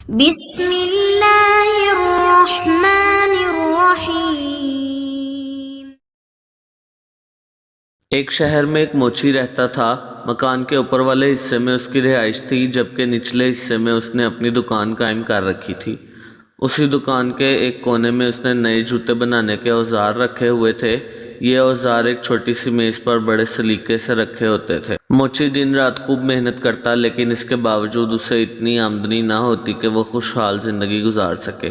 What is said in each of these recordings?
بسم اللہ الرحمن الرحیم۔ ایک شہر میں ایک موچی رہتا تھا۔ مکان کے اوپر والے حصے میں اس کی رہائش تھی، جبکہ نچلے حصے میں اس نے اپنی دکان قائم کر رکھی تھی۔ اسی دکان کے ایک کونے میں اس نے نئے جوتے بنانے کے اوزار رکھے ہوئے تھے۔ یہ اوزار ایک چھوٹی سی میز پر بڑے سلیقے سے رکھے ہوتے تھے۔ موچی دن رات خوب محنت کرتا، لیکن اس کے باوجود اسے اتنی آمدنی نہ ہوتی کہ وہ خوشحال زندگی گزار سکے۔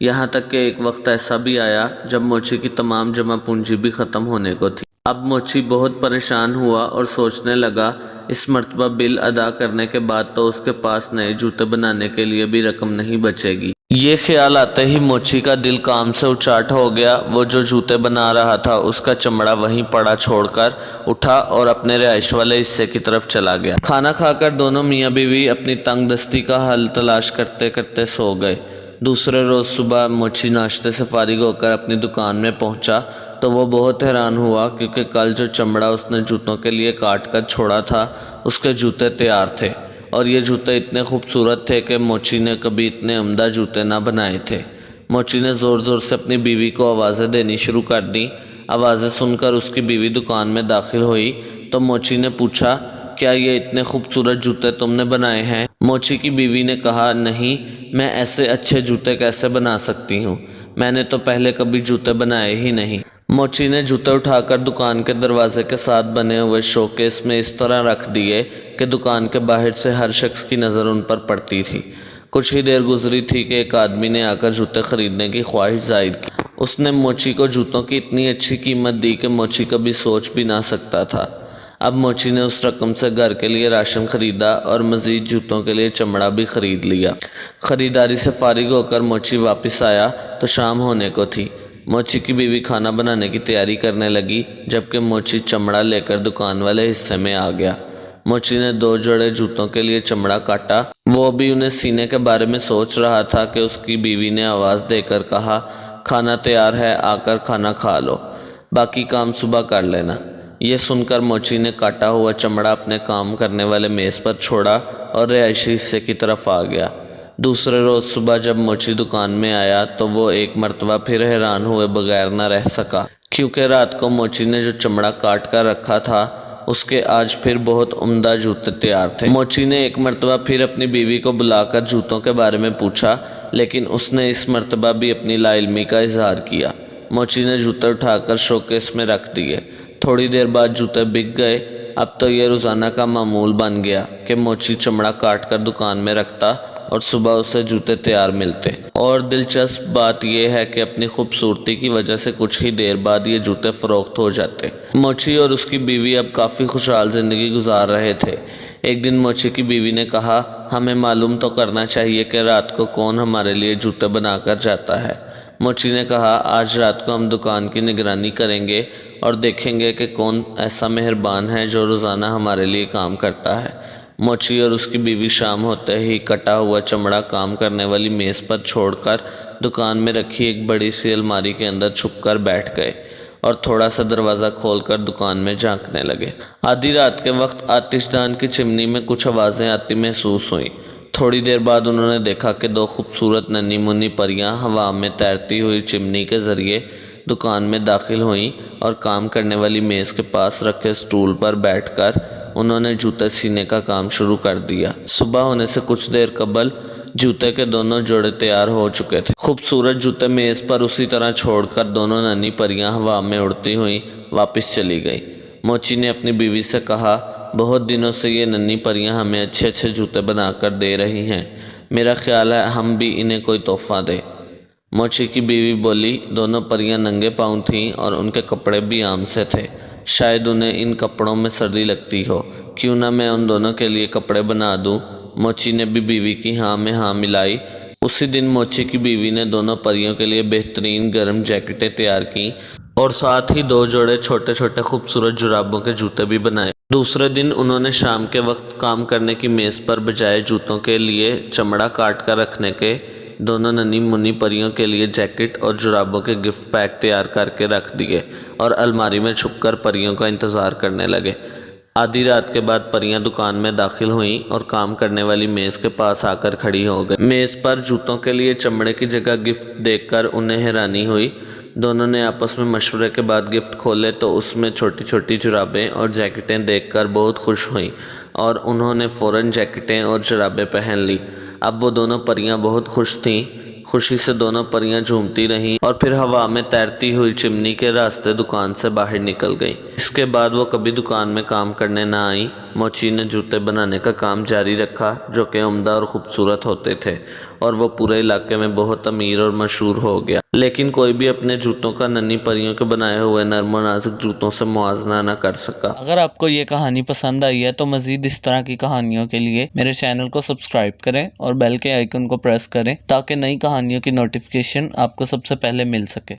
یہاں تک کہ ایک وقت ایسا بھی آیا جب موچی کی تمام جمع پونجی بھی ختم ہونے کو تھی۔ اب موچی بہت پریشان ہوا اور سوچنے لگا، اس مرتبہ بل ادا کرنے کے بعد تو اس کے پاس نئے جوتے بنانے کے لیے بھی رقم نہیں بچے گی۔ یہ خیال آتے ہی موچی کا دل کام سے اچاٹ ہو گیا۔ وہ جو جوتے بنا رہا تھا اس کا چمڑا وہیں پڑا چھوڑ کر اٹھا اور اپنے رہائش والے حصے کی طرف چلا گیا۔ کھانا کھا کر دونوں میاں بیوی اپنی تنگ دستی کا حل تلاش کرتے کرتے سو گئے۔ دوسرے روز صبح موچی ناشتے سے فارغ ہو کر اپنی دکان میں پہنچا تو وہ بہت حیران ہوا، کیونکہ کل جو چمڑا اس نے جوتوں کے لیے کاٹ کر چھوڑا تھا اس کے جوتے تیار تھے، اور یہ جوتے اتنے خوبصورت تھے کہ موچی نے کبھی اتنے عمدہ جوتے نہ بنائے تھے۔ موچی نے زور زور سے اپنی بیوی کو آوازیں دینی شروع کر دیں۔ آوازیں سن کر اس کی بیوی دکان میں داخل ہوئی تو موچی نے پوچھا، کیا یہ اتنے خوبصورت جوتے تم نے بنائے ہیں؟ موچی کی بیوی نے کہا، نہیں، میں ایسے اچھے جوتے کیسے بنا سکتی ہوں؟ میں نے تو پہلے کبھی جوتے بنائے ہی نہیں۔ موچی نے جوتے اٹھا کر دکان کے دروازے کے ساتھ بنے ہوئے شوکیس میں اس طرح رکھ دیے کہ دکان کے باہر سے ہر شخص کی نظر ان پر پڑتی تھی۔ کچھ ہی دیر گزری تھی کہ ایک آدمی نے آ کر جوتے خریدنے کی خواہش ظاہر کی۔ اس نے موچی کو جوتوں کی اتنی اچھی قیمت دی کہ موچی کبھی سوچ بھی نہ سکتا تھا۔ اب موچی نے اس رقم سے گھر کے لیے راشن خریدا اور مزید جوتوں کے لیے چمڑا بھی خرید لیا۔ خریداری سے فارغ ہو کر موچی واپس آیا تو شام ہونے کو تھی۔ موچی کی بیوی کھانا بنانے کی تیاری کرنے لگی، جبکہ موچی چمڑا لے کر دکان والے حصے میں آ گیا۔ موچی نے 2 جوڑے جوتوں کے لیے چمڑا کاٹا۔ وہ بھی انہیں سینے کے بارے میں سوچ رہا تھا کہ اس کی بیوی نے آواز دے کر کہا، کھانا تیار ہے، آ کر کھانا کھا لو، باقی کام صبح کر لینا۔ یہ سن کر موچی نے کاٹا ہوا چمڑا اپنے کام کرنے والے میز پر چھوڑا اور رہائشی حصے کی طرف آ گیا۔ دوسرے روز صبح جب موچی دکان میں آیا تو وہ ایک مرتبہ پھر حیران ہوئے بغیر نہ رہ سکا، کیونکہ رات کو موچی نے جو چمڑا کاٹ کر رکھا تھا اس کے آج پھر بہت عمدہ جوتے تیار تھے۔ موچی نے ایک مرتبہ پھر اپنی بیوی کو بلا کر جوتوں کے بارے میں پوچھا، لیکن اس نے اس مرتبہ بھی اپنی لا علمی کا اظہار کیا۔ موچی نے جوتے اٹھا کر شوکیس میں رکھ دیے۔ تھوڑی دیر بعد جوتے بک گئے۔ اب تو یہ روزانہ کا معمول بن گیا کہ موچی چمڑا کاٹ کر دکان میں رکھتا اور صبح اسے جوتے تیار ملتے۔ اور دلچسپ بات یہ ہے کہ اپنی خوبصورتی کی وجہ سے کچھ ہی دیر بعد یہ جوتے فروخت ہو جاتے۔ موچی اور اس کی بیوی اب کافی خوشحال زندگی گزار رہے تھے۔ ایک دن موچی کی بیوی نے کہا، ہمیں معلوم تو کرنا چاہیے کہ رات کو کون ہمارے لیے جوتے بنا کر جاتا ہے۔ موچی نے کہا، آج رات کو ہم دکان کی نگرانی کریں گے اور دیکھیں گے کہ کون ایسا مہربان ہے جو روزانہ ہمارے لیے کام کرتا ہے۔ موچی اور اس کی بیوی شام ہوتے ہی کٹا ہوا چمڑا کام کرنے والی میز پر چھوڑ کر دکان میں رکھی ایک بڑی سی الماری کے اندر چھپ کر بیٹھ گئے اور تھوڑا سا دروازہ کھول کر دکان میں جھانکنے لگے۔ آدھی رات کے وقت آتش دان کی چمنی میں کچھ آوازیں آتی محسوس ہوئیں۔ تھوڑی دیر بعد انہوں نے دیکھا کہ 2 خوبصورت ننھی منھی پریاں ہوا میں تیرتی ہوئی چمنی کے ذریعے دکان میں داخل ہوئیں اور کام کرنے والی میز کے پاس رکھے سٹول پر بیٹھ کر انہوں نے جوتے سینے کا کام شروع کر دیا۔ صبح ہونے سے کچھ دیر قبل جوتے کے دونوں جوڑے تیار ہو چکے تھے۔ خوبصورت جوتے میز پر اسی طرح چھوڑ کر دونوں ننھی پریاں ہوا میں اڑتی ہوئی واپس چلی گئی۔ موچی نے اپنی بیوی سے کہا، بہت دنوں سے یہ ننھی پریاں ہمیں اچھے اچھے جوتے بنا کر دے رہی ہیں، میرا خیال ہے ہم بھی انہیں کوئی تحفہ دیں۔ موچی کی بیوی بولی، دونوں پریاں ننگے پاؤں تھیں اور ان کے کپڑے بھی عام سے تھے، شاید انہیں ان کپڑوں میں سردی لگتی ہو، کیوں نہ میں ان دونوں کے لیے کپڑے بنا دوں؟ موچی نے بھی بیوی کی ہاں میں ہاں ملائی۔ اسی دن موچی کی بیوی نے دونوں پریوں کے لیے بہترین گرم جیکٹیں تیار کیں اور ساتھ ہی 2 جوڑے چھوٹے چھوٹے خوبصورت جرابوں کے جوتے بھی بنائے۔ دوسرے دن انہوں نے شام کے وقت کام کرنے کی میز پر بجائے جوتوں کے لیے چمڑا کاٹ کر رکھنے کے دونوں ننھی منھی پریوں کے لیے جیکٹ اور جرابوں کے گفٹ پیک تیار کر کے رکھ دیے اور الماری میں چھپ کر پریوں کا انتظار کرنے لگے۔ آدھی رات کے بعد پریاں دکان میں داخل ہوئیں اور کام کرنے والی میز کے پاس آ کر کھڑی ہو گئی۔ میز پر جوتوں کے لیے چمڑے کی جگہ گفٹ دیکھ کر انہیں حیرانی ہوئی۔ دونوں نے آپس میں مشورے کے بعد گفٹ کھولے تو اس میں چھوٹی چھوٹی جرابیں اور جیکٹیں دیکھ کر بہت خوش ہوئیں اور انہوں نے فوراً جیکٹیں اور جرابیں پہن لی۔ اب وہ دونوں پریاں بہت خوش تھیں۔ خوشی سے دونوں پریاں جھومتی رہیں اور پھر ہوا میں تیرتی ہوئی چمنی کے راستے دکان سے باہر نکل گئیں۔ اس کے بعد وہ کبھی دکان میں کام کرنے نہ آئیں۔ موچی نے جوتے بنانے کا کام جاری رکھا جو کہ عمدہ اور خوبصورت ہوتے تھے اور وہ پورے علاقے میں بہت امیر اور مشہور ہو گیا، لیکن کوئی بھی اپنے جوتوں کا ننھی پریوں کے بنائے ہوئے نرم و نازک جوتوں سے موازنہ نہ کر سکا۔ اگر آپ کو یہ کہانی پسند آئی ہے تو مزید اس طرح کی کہانیوں کے لیے میرے چینل کو سبسکرائب کریں اور بیل کے آئیکن کو پریس کریں تاکہ نئی کہانیوں کی نوٹیفیکیشن آپ کو سب سے پہلے مل سکے۔